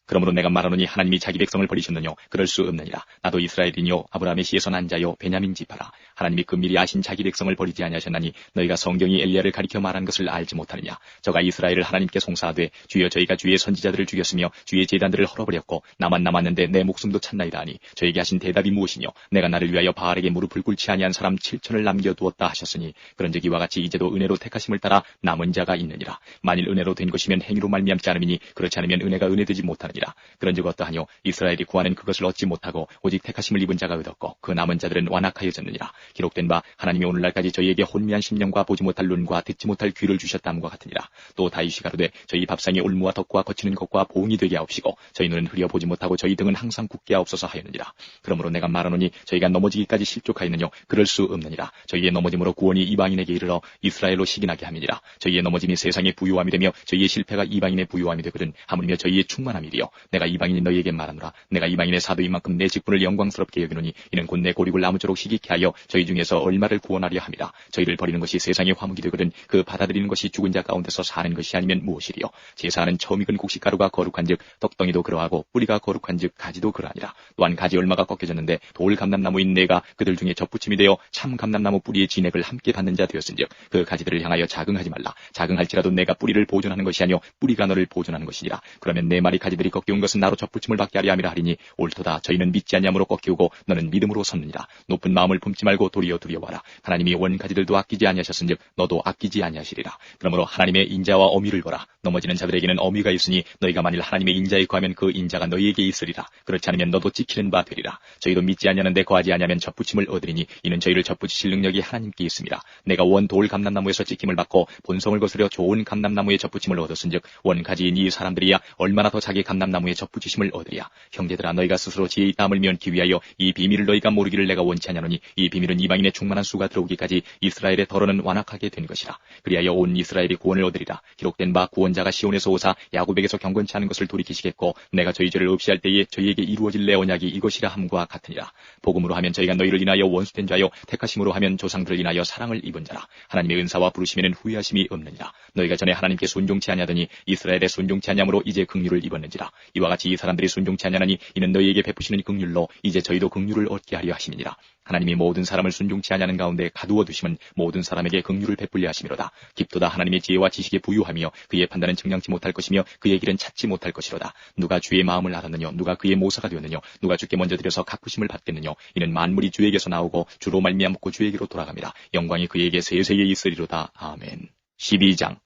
그러므로 내가 말하노니 하나님이 자기 백성을 버리셨느뇨? 그럴 수 없느니라. 나도 이스라엘이뇨 아브라함의 씨에서 난 자요 베냐민 지파라. 하나님이 금밀히 아신 자기 백성을 버리지 아니하셨나니 너희가 성경이 엘리야를 가리켜 말한 것을 알지 못하느냐? 저가 이스라엘을 하나님께 송사하되 주여 저희가 주의 선지자들을 죽였으며 주의 제단들을 헐어버렸고 나만 남았는데 내 목숨도 찾나이다 하니 저에게 하신 대답이 무엇이뇨? 내가 나를 위하여 바알에게 무릎을 꿇지 아니한 사람 7천을 남겨두었다 하셨으니 그런즉 이와 같이 이제도 은혜로 택하심을 따라 남은 자가 있느니라. 만일 은혜로 된 것이면 행위로 말미암지 않음이니 그렇지 않으면 은혜가 은혜되지 못하느니라. 그런즉 어떠하뇨? 이스라엘이 구하는 그것을 얻지 못하고 오직 택하심을 입은 자가 얻었고 그 남은 자들은 완악하여졌느니라. 기록된 바 하나님이 오늘날까지 저희에게 혼미한 심령과 보지 못할 눈과 듣지 못할 귀를 주셨다함과 같으니라. 또 다윗이 가로되 저희 밥상에 올무와 덕과 거치는 것과 보응이 되게 하옵시고 저희 눈은 흐려 보지 못하고 저희 등은 항상 굳게 하옵소서 하였느니라. 그러므로 내가 말하노니 저희가 넘어지기까지 실족하였느뇨? 그럴 수 없느니라. 저희의 넘어짐으로 구원이 이방인에게 이르러 이스라엘로 시기나게 함이니라. 저희의 넘어짐이 세상의 부요함이 되며 저희의 실패가 이방인의 부요함이 되거든 하물며 저희의 충만함이리요. 내가 이방인이 너희에게 말하노라. 내가 이방인의 사도인 만큼 내 직분을 영광스럽게 여기노니 이는 곧 내 고립을 나무쪼록 희귀케 하여 저희 중에서 얼마를 구원하려 함이라. 저희를 버리는 것이 세상의 화목이 되거든 그 받아들이는 것이 죽은 자 가운데서 사는 것이 아니면 무엇이리요? 제사하는 처음 익은 곡식가루가 거룩한즉 떡덩이도 그러하고 뿌리가 거룩한즉 가지도 그러하니라. 또한 가지 얼마가 꺾여졌는데 돌 감람나무인 내가 그들 중에 접붙임이 되어 참 감람나무 뿌리의 진액을 함께 받는 자 되었은즉 그 가지들을 향하여 자긍하지 말라. 자긍할지라도 내가 뿌리를 보존하는 것이 아니요 뿌리가 너를 보존하는 것이니라. 그러면 내 말이 가지들이 꺾여온 것은 나로 접붙임을 받게 하려 함이라 하리니 옳도다. 저희는 믿지 아니함으로 꺾이고 너는 믿음으로 섰느니라. 높은 마음을 품지 말고 도리어 두려워하라. 하나님이 원가지들도 아끼지 아니하셨은즉 너도 아끼지 아니하시리라. 그러므로 하나님의 인자와 어미를 보라. 넘어지는 자들에게는 어미가 있으니 너희가 만일 하나님의 인자에 거하면 그 인자가 너희에게 있으리라. 그렇지 않으면 너도 찍히는 바 되리라. 저희도 믿지 아니하는데 거하지 아니하면 접붙임을 얻으리니 이는 저희를 접붙이실 능력이 하나님께 있습니다. 내가 원 돌 감람나무에서 찍힘을 받고 본성을 거스려 좋은 감람나무에 접붙임을 얻었은즉 원가지인 이 사람들이야 얼마나 더 자기 감람나무에 접붙이심을 얻으랴. 형제들아 너희가 스스로 지혜 있다함을 면키 위하여 이 비밀을 너희가 모르기를 내가 원치 아니하노니 이 비밀은 이방인의 충만한 수가 들어오기까지 이스라엘의 덜어는 완악하게 된 것이라. 그리하여 온 이스라엘이 구원을 얻으리라. 기록된 바 구원자가 시온에서 오사 야곱에게서 경건치 않은 것을 돌이키시겠고 내가 저희 죄를 없이 할 때에 저희에게 이루어질 내 언약이 이것이라 함과 같으니라. 복음으로 하면 저희가 너희를 인하여 원수된 자요 택하심으로 하면 조상들을 인하여 사랑을 입은 자라. 하나님의 은사와 부르심에는 후회하심이 없느니라. 너희가 전에 하나님께 순종치 아니하더니 이스라엘에 순종치 아니함으로 이제 긍휼을 입었는지라. 이와 같이 이 사람들이 순종치 아니하나니 이는 너희에게 베푸시는 긍휼로 이제 저희도 긍휼을 얻게 하려 하심이니라. 하나님이 모든 사람을 순종치 아니하는 가운데 가두어 두심은 모든 사람에게 긍휼을 베풀려 하심이로다. 깊도다 하나님의 지혜와 지식에 부유하며 그의 판단은 측량치 못할 것이며 그의 길은 찾지 못할 것이로다. 누가 주의 마음을 알았느냐? 누가 그의 모사가 되었느냐? 누가 주께 먼저 드려서 가꾸심을 받겠느냐? 이는 만물이 주에게서 나오고 주로 말미암고 주에게로 돌아갑니다. 영광이 그에게 세세에 있으리로다. 아멘. 12장.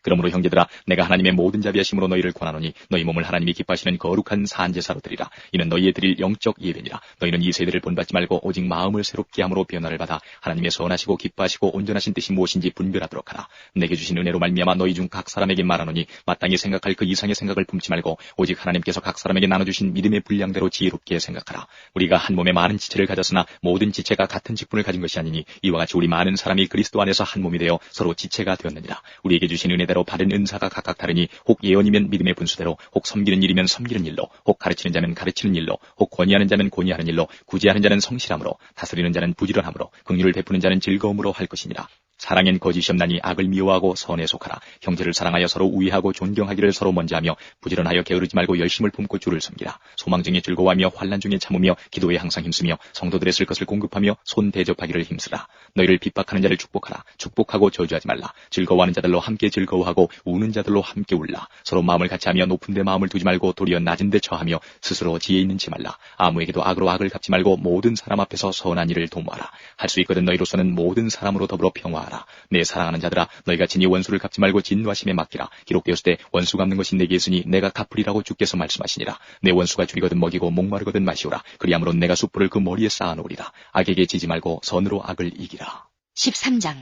그러므로 형제들아, 내가 하나님의 모든 자비하심으로 너희를 권하노니 너희 몸을 하나님이 기뻐하시는 거룩한 산제사로 드리라. 이는 너희의 드릴 영적 예배니라. 너희는 이 세대를 본받지 말고 오직 마음을 새롭게 함으로 변화를 받아 하나님의 선하시고 기뻐하시고 온전하신 뜻이 무엇인지 분별하도록 하라. 내게 주신 은혜로 말미암아 너희 중 각 사람에게 말하노니 마땅히 생각할 그 이상의 생각을 품지 말고 오직 하나님께서 각 사람에게 나눠주신 믿음의 분량대로 지혜롭게 생각하라. 우리가 한 몸에 많은 지체를 가졌으나 모든 지체가 같은 직분을 가진 것이 아니니 이와 같이 우리 많은 사람이 그리스도 안에서 한 몸이 되어 서로 지체가 되었느니라. 우리에게 주신 은혜대로 받은 은사가 각각 다르니 혹 예언이면 믿음의 분수대로, 혹 섬기는 일이면 섬기는 일로, 혹 가르치는 자면 가르치는 일로, 혹 권위하는 자면 권위하는 일로, 구제하는 자는 성실함으로, 다스리는 자는 부지런함으로, 긍휼을 베푸는 자는 즐거움으로 할 것이니라. 사랑엔 거짓이 없나니 악을 미워하고 선에 속하라. 형제를 사랑하여 서로 우애하고 존경하기를 서로 먼저 하며 부지런하여 게으르지 말고 열심을 품고 주를 섬기라. 소망 중에 즐거워하며 환난 중에 참으며 기도에 항상 힘쓰며 성도들의 쓸 것을 공급하며 손 대접하기를 힘쓰라. 너희를 핍박하는 자를 축복하라. 축복하고 저주하지 말라. 즐거워하는 자들로 함께 즐거워하고 우는 자들로 함께 울라. 서로 마음을 같이하며 높은 데 마음을 두지 말고 도리어 낮은 데 처하며 스스로 지혜 있는 체 말라. 아무에게도 악으로 악을 갚지 말고 모든 사람 앞에서 선한 일을 도모하라. 할 수 있거든 너희로서는 모든 사람으로 더불어 평화하라. 내 사랑하는 자들아, 너희가 친히 원수를 갚지 말고 진노하심에 맡기라. 기록되었을 때 원수 갚는 것이 내게 있으니 내가 갚으리라고 주께서 말씀하시니라. 내 원수가 줄이거든 먹이고 목마르거든 마시오라. 그리함으로 내가 숯불을 그 머리에 쌓아놓으리라. 악에게 지지 말고 선으로 악을 이기라. 13장.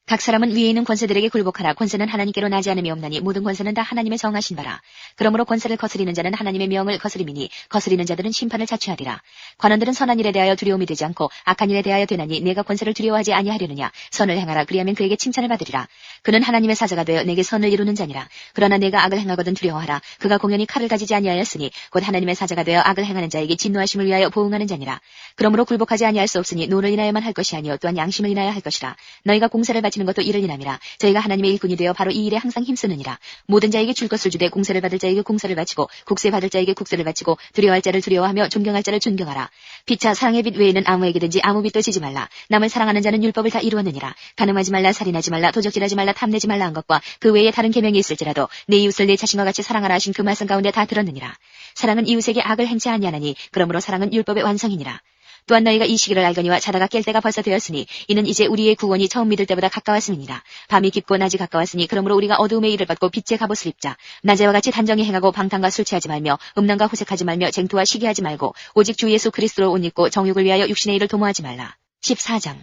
각 사람은 위에 있는 권세들에게 굴복하라. 권세는 하나님께로 나지 않음이 없나니 모든 권세는 다 하나님의 정하신 바라. 그러므로 권세를 거스리는 자는 하나님의 명을 거스림이니 거스리는 자들은 심판을 자취하리라. 관원들은 선한 일에 대하여 두려움이 되지 않고 악한 일에 대하여 되나니 내가 권세를 두려워하지 아니하려느냐. 선을 행하라. 그리하면 그에게 칭찬을 받으리라. 그는 하나님의 사자가 되어 내게 선을 이루는 자니라. 그러나 내가 악을 행하거든 두려워하라. 그가 공연히 칼을 가지지 아니하였으니 곧 하나님의 사자가 되어 악을 행하는 자에게 진노하심을 위하여 보응하는 자니라. 그러므로 굴복하지 아니할 수 없으니 노를 인하여만 할 것이 아니요 또한 양심을 인하여 할 것이라. 너희가 공세를 바치는 것도 이를 인함이라. 저희가 하나님의 일꾼이 되어 바로 이 일에 항상 힘쓰느니라. 모든 자에게 줄 것을 주되 공세를 받을 자에게 공세를 바치고 국세 받을 자에게 국세를 바치고 두려워할 자를 두려워하며 존경할 자를 존경하라. 피차 사랑의 빛 외에는 아무에게든지 아무 빛도 지지 말라. 남을 사랑하는 자는 율법을 다 이루었느니라. 간음하지 말라, 살인하지 말라, 도적질하지 말라, 탐내지 말라 한 것과 그 외에 다른 계명이 있을지라도 내 이웃을 내 자신과 같이 사랑하라 하신 그 말씀 가운데 다 들었느니라. 사랑은 이웃에게 악을 행치 아니하나니 그러므로 사랑은 율법의 완성이니라. 또한 너희가 이 시기를 알거니와 자다가 깰 때가 벌써 되었으니 이는 이제 우리의 구원이 처음 믿을 때보다 가까웠음이니라. 밤이 깊고 낮이 가까웠으니 그러므로 우리가 어두움의 일을 받고 빛의 갑옷을 입자. 낮에와 같이 단정히 행하고 방탕과 술 취하지 말며 음란과 호색하지 말며 쟁투와 시기하지 말고 오직 주 예수 그리스도로 옷 입고 정욕을 위하여 육신의 일을 도모하지 말라. 14장.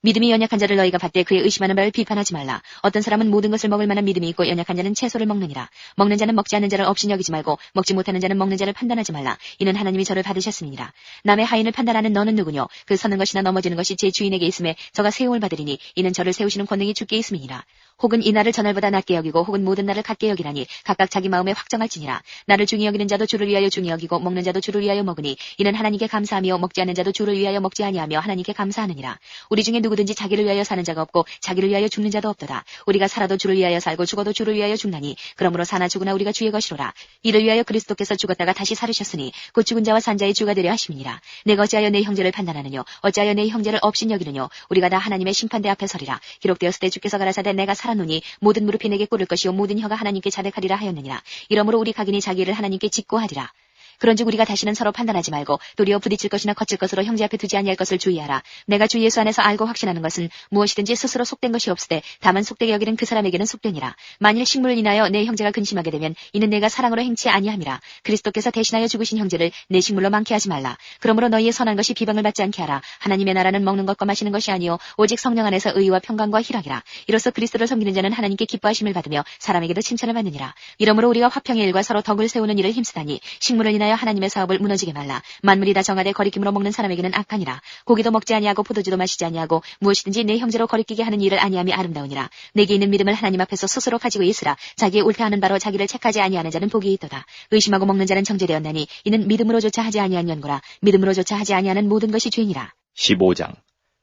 믿음이 연약한 자를 너희가 받되 그의 의심하는 바를 비판하지 말라. 어떤 사람은 모든 것을 먹을 만한 믿음이 있고 연약한 자는 채소를 먹느니라. 먹는 자는 먹지 않는 자를 없이 여기지 말고 먹지 못하는 자는 먹는 자를 판단하지 말라. 이는 하나님이 저를 받으셨음이니라. 남의 하인을 판단하는 너는 누구뇨? 그 서는 것이나 넘어지는 것이 제 주인에게 있음에 저가 세움을 받으리니 이는 저를 세우시는 권능이 주께 있음이니라. 혹은 이 날을 저날보다 낮게 여기고 혹은 모든 날을 같게 여기라니 각각 자기 마음에 확정할지니라. 나를 중히 여기는 자도 주를 위하여 중히 여기고 먹는 자도 주를 위하여 먹으니 이는 하나님께 감사하며 먹지 않는 자도 주를 위하여 먹지 아니하며 하나님께 감사하느니라. 우리 중에 누구든지 자기를 위하여 사는 자가 없고 자기를 위하여 죽는 자도 없도다. 우리가 살아도 주를 위하여 살고 죽어도 주를 위하여 죽나니 그러므로 사나 죽으나 우리가 주의 것이로라. 이를 위하여 그리스도께서 죽었다가 다시 살으셨으니 곧 죽은 자와 산 자의 주가 되려 하심이니라. 내가 어찌하여 내 형제를 판단하느뇨? 어찌하여 내 형제를 업신 여기느뇨? 우리가 다 하나님의 심판대 앞에 서리라. 기록되었을 때 주께서 가라사대 내가 살았노니 모든 무릎이 내게 꿇을 것이요 모든 혀가 하나님께 자백하리라 하였느니라. 이러므로 우리 각인이 자기 일을 하나님께 짓고 하리라. 그런즉 우리가 다시는 서로 판단하지 말고 도리어 부딪힐 것이나 거칠 것으로 형제 앞에 두지 아니할 것을 주의하라. 내가 주 예수 안에서 알고 확신하는 것은 무엇이든지 스스로 속된 것이 없으되 다만 속되게 여기는 그 사람에게는 속되니라. 만일 식물을 인하여 내 형제가 근심하게 되면 이는 내가 사랑으로 행치 아니함이라. 그리스도께서 대신하여 죽으신 형제를 내 식물로 많게 하지 말라. 그러므로 너희의 선한 것이 비방을 받지 않게 하라. 하나님의 나라는 먹는 것과 마시는 것이 아니요 오직 성령 안에서 의와 평강과 희락이라. 이로써 그리스도를 섬기는 자는 하나님께 기뻐하심을 받으며 사람에게도 칭찬을 받느니라. 이러므로 우리가 화평의 일과 서로 덕을 세우는 일을 힘쓰다니 식물을 인하여 하나님의 사업을 무너지게 말라. 만물이 다 정하되 거리낌으로 먹는 사람에게는 악하니라. 고기도 먹지 아니하고 포도주도 마시지 아니하고 무엇이든지 내 형제로 거리끼게 하는 일을 아니함이 아름다우니라. 내게 있는 믿음을 하나님 앞에서 스스로 가지고 있으라. 자기의 옳다하는 바로 자기를 책하지 아니하는 자는 복이 있도다. 의심하고 먹는 자는 정죄되었나니 이는 믿음으로조차 하지 아니한 연고라. 믿음으로조차 하지 아니하는 모든 것이 죄니라. 15장.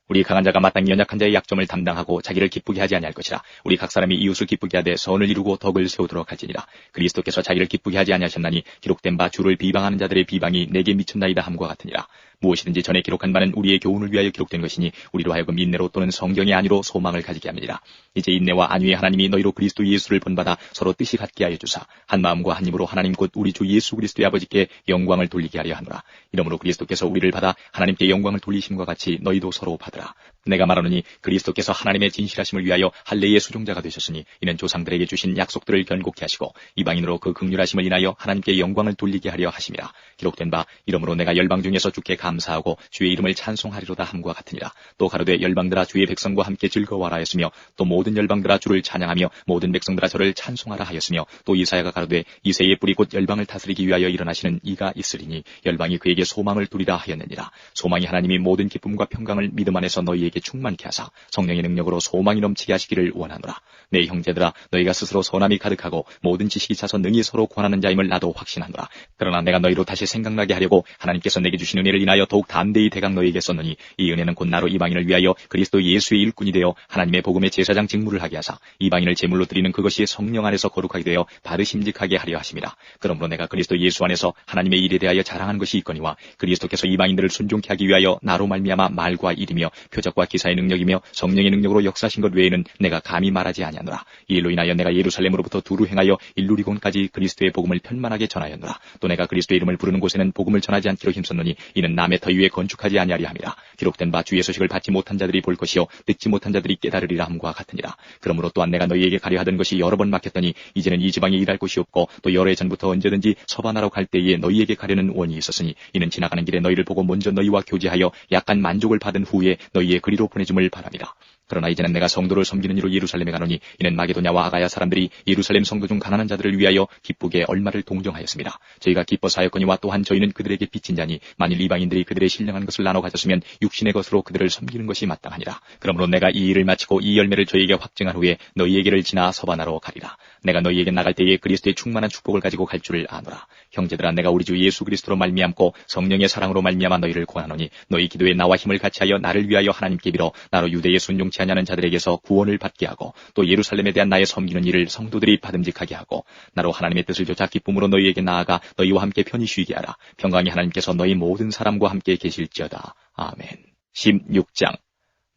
우리 강한 자가 마땅히 연약한 자의 약점을 담당하고 자기를 기쁘게 하지 아니할 것이라. 우리 각 사람이 이웃을 기쁘게 하되 선을 이루고 덕을 세우도록 할지니라. 그리스도께서 자기를 기쁘게 하지 아니하셨나니 기록된 바 주를 비방하는 자들의 비방이 내게 미쳤나이다 함과 같으니라. 무엇이든지 전에 기록한 바는 우리의 교훈을 위하여 기록된 것이니 우리로 하여금 인내로 또는 성경이 아니로 소망을 가지게 합니다. 이제 인내와 안위의 하나님이 너희로 그리스도 예수를 본받아 서로 뜻이 같게 하여 주사 한 마음과 한 입으로 하나님 곧 우리 주 예수 그리스도의 아버지께 영광을 돌리게 하려 하노라. 이러므로 그리스도께서 우리를 받아 하나님께 영광을 돌리심과 같이 너희도 서로 받으라. 내가 말하노니 그리스도께서 하나님의 진실하심을 위하여 할례의 수종자가 되셨으니 이는 조상들에게 주신 약속들을 견고케 하시고 이방인으로 그 긍휼하심을 인하여 하나님께 영광을 돌리게 하려 하심이라. 기록된 바 이러므로 내가 열방 중에서 주께 감사하고 주의 이름을 찬송하리로다 함과 같으니라. 또 가로되 열방들아 주의 백성과 함께 즐거워하라 하였으며 또 모든 열방들아 주를 찬양하며 모든 백성들아 저를 찬송하라 하였으며 또 이사야가 가로되 이새의 뿌리 곧 열방을 다스리기 위하여 일어나시는 이가 있으리니 열방이 그에게 소망을 두리라 하였느니라. 소망이 하나님이 모든 기쁨과 평강을 믿음 안에서 너희에게 충만케 하사 성령의 능력으로 소망이 넘치게 하시기를 원하노라. 내 형제들아 너희가 스스로 선함이 가득하고 모든 지식이 차서 능히 서로 권하는 자임을 나도 확신하노라. 그러나 내가 너희로 다시 생각나게 하려고 하나님께서 내게 주신 은혜를 인하여 더욱 담대히 대강 너희에게 썼노니 이 은혜는 곧 나로 이방인을 위하여 그리스도 예수의 일꾼이 되어 하나님의 복음의 제사장 직무를 하게 하사 이방인을 제물로 드리는 그것이 성령 안에서 거룩하게 되어 바르심직하게 하려 하심이라. 그러므로 내가 그리스도 예수 안에서 하나님의 일에 대하여 자랑한 것이 있거니와 그리스도께서 이방인들을 순종케 하기 위하여 나로 말미암아 말과 일이며 표적과 기사의 능력이며 성령의 능력으로 역사하신 것 외에는 내가 감히 말하지 아니하노라. 이 일로 인하여 내가 예루살렘으로부터 두루 행하여 일루리곤까지 그리스도의 복음을 편만하게 전하였노라. 또 내가 그리스도의 이름을 부르는 곳에는 복음을 전하지 않기로 힘썼노니 이는 남의 터 위에 건축하지 아니하리 함이라. 기록된 바 주의 소식을 받지 못한 자들이 볼 것이요 듣지 못한 자들이 깨달으리라 함과 같으니라. 그러므로 또한 내가 너희에게 가려 하던 것이 여러 번 막혔더니 이제는 이 지방에 일할 곳이 없고 또 여러 해 전부터 언제든지 서반하러 갈 때에 너희에게 가려는 원이 있었으니 이는 지나가는 길에 너희를 보고 먼저 너희와 교제하여 약간 만족을 받은 후에 너희의 그리로 보내줌을 바랍니다. 그러나 이제는 내가 성도를 섬기는 이로 예루살렘에 가노니 이는 마게도냐와 아가야 사람들이 예루살렘 성도 중 가난한 자들을 위하여 기쁘게 얼마를 동정하였습니다. 저희가 기뻐서 하였거니와 또한 저희는 그들에게 빚진 자니 만일 이방인들이 그들의 신령한 것을 나눠 가졌으면 육신의 것으로 그들을 섬기는 것이 마땅하니라. 그러므로 내가 이 일을 마치고 이 열매를 저희에게 확증한 후에 너희에게를 지나 서반하러 가리라. 내가 너희에게 나갈 때에 그리스도의 충만한 축복을 가지고 갈 줄을 아노라. 형제들아 내가 우리 주 예수 그리스도로 말미암고 성령의 사랑으로 말미암아 너희를 권하노니 너희 기도에 나와 힘을 같이하여 나를 위하여 하나님께 빌어 나로 유대에 순종치 아니하는 자들에게서 구원을 받게 하고 또 예루살렘에 대한 나의 섬기는 일을 성도들이 받음직하게 하고 나로 하나님의 뜻을 좇아 기쁨으로 너희에게 나아가 너희와 함께 편히 쉬게 하라. 평강이 하나님께서 너희 모든 사람과 함께 계실지어다. 아멘. 16장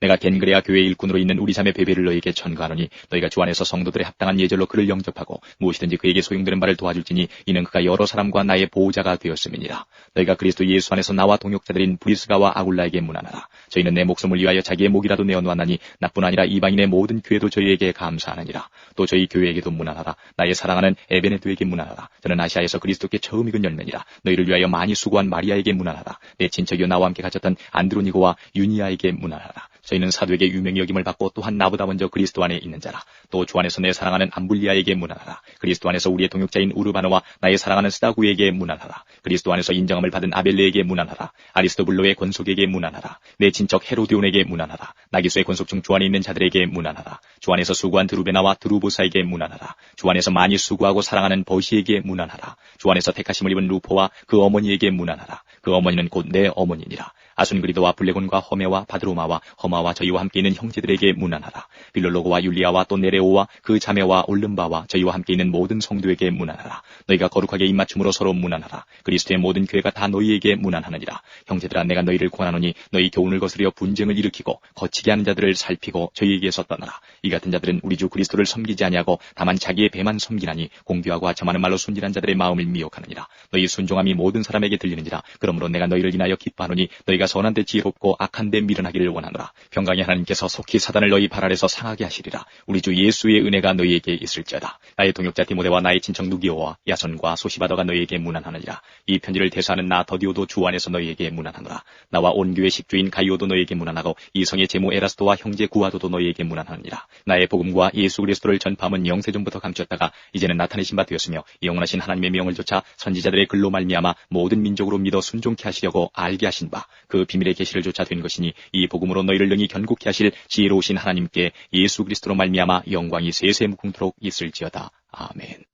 내가 겐그레아 교회 일꾼으로 있는 우리 자매 베베를 너희에게 전가하노니 너희가 주 안에서 성도들의 합당한 예절로 그를 영접하고 무엇이든지 그에게 소용되는 바를 도와줄지니 이는 그가 여러 사람과 나의 보호자가 되었음이니라. 너희가 그리스도 예수 안에서 나와 동역자들인 브리스가와 아굴라에게 문안하라. 저희는 내 목숨을 위하여 자기의 목이라도 내어놓았나니 나뿐 아니라 이방인의 모든 교회도 저희에게 감사하느니라. 또 저희 교회에게도 문안하라. 나의 사랑하는 에베네도에게 문안하라. 저는 아시아에서 그리스도께 처음 익은 열매니라. 너희를 위하여 많이 수고한 마리아에게 문안하라. 내 친척이요 나와 함께 갇혔던 안드로니고와 유니아에게 문안하라. 저희는 사도에게 유명히 여김을 받고 또한 나보다 먼저 그리스도 안에 있는 자라. 또 주 안에서 내 사랑하는 암불리아에게 문안하라. 그리스도 안에서 우리의 동역자인 우르바노와 나의 사랑하는 스다구에게 문안하라. 그리스도 안에서 인정함을 받은 아벨레에게 문안하라. 아리스토블로의 권속에게 문안하라. 내 친척 헤로디온에게 문안하라. 나기수의 권속 중 주 안에 있는 자들에게 문안하라. 주 안에서 수고한 드루베나와 드루보사에게 문안하라. 주 안에서 많이 수고하고 사랑하는 버시에게 문안하라. 주 안에서 택하심을 입은 루포와 그 어머니에게 문안하라. 그 어머니는 곧 내 어머니니라. 아순그리도와 블레곤과 허메와 바드로마와 허마와 저희와 함께 있는 형제들에게 문안하라. 빌롤로고와 율리아와 또 네레오와 그 자매와 올름바와 저희와 함께 있는 모든 성도에게 문안하라. 너희가 거룩하게 입맞춤으로 서로 문안하라. 그리스도의 모든 교회가 다 너희에게 문안하느니라. 형제들아 내가 너희를 권하노니 너희 교훈을 거스려 분쟁을 일으키고 거치게 하는 자들을 살피고 저희에게서 떠나라. 이 같은 자들은 우리 주 그리스도를 섬기지 아니하고 다만 자기의 배만 섬기나니 공교하고 하찮은 말로 순진한 자들의 마음을 미혹하느니라. 너희 순종함이 모든 사람에게 들리느니라. 그러므로 내가 너희를 인하여 기뻐하노니 너희가 선한데 지혜롭고 악한데 미련하기를 원하노라. 평강의 하나님께서 속히 사단을 너희 발 아래서 상하게 하시리라. 우리 주 예수의 은혜가 너희에게 있을지어다. 나의 동역자 디모데와 나의 친척 누기오와 야손과 소시바더가 너희에게 문안하느니라. 이 편지를 대사하는 나 더디오도 주 안에서 너희에게 문안하노라. 나와 온 교회 식주인 가이오도 너희에게 문안하고 이 성의 제모 에라스도와 형제 구아도도 너희에게 문안하느니라. 나의 복음과 예수 그리스도를 전파함은 영세전부터 감추었다가 이제는 나타내신 바 되었으며 영원하신 하나님의 명을 좇아 선지자들의 글로 말미암아 모든 민족으로 믿어 순종케 하시려고 알게 하신 바 그 비밀의 계시를 좇아 된 것이니 이 복음으로 너희를 능히 견고케 하실 지혜로우신 하나님께 예수 그리스도로 말미암아 영광이 세세 무궁토록 있을지어다. 아멘.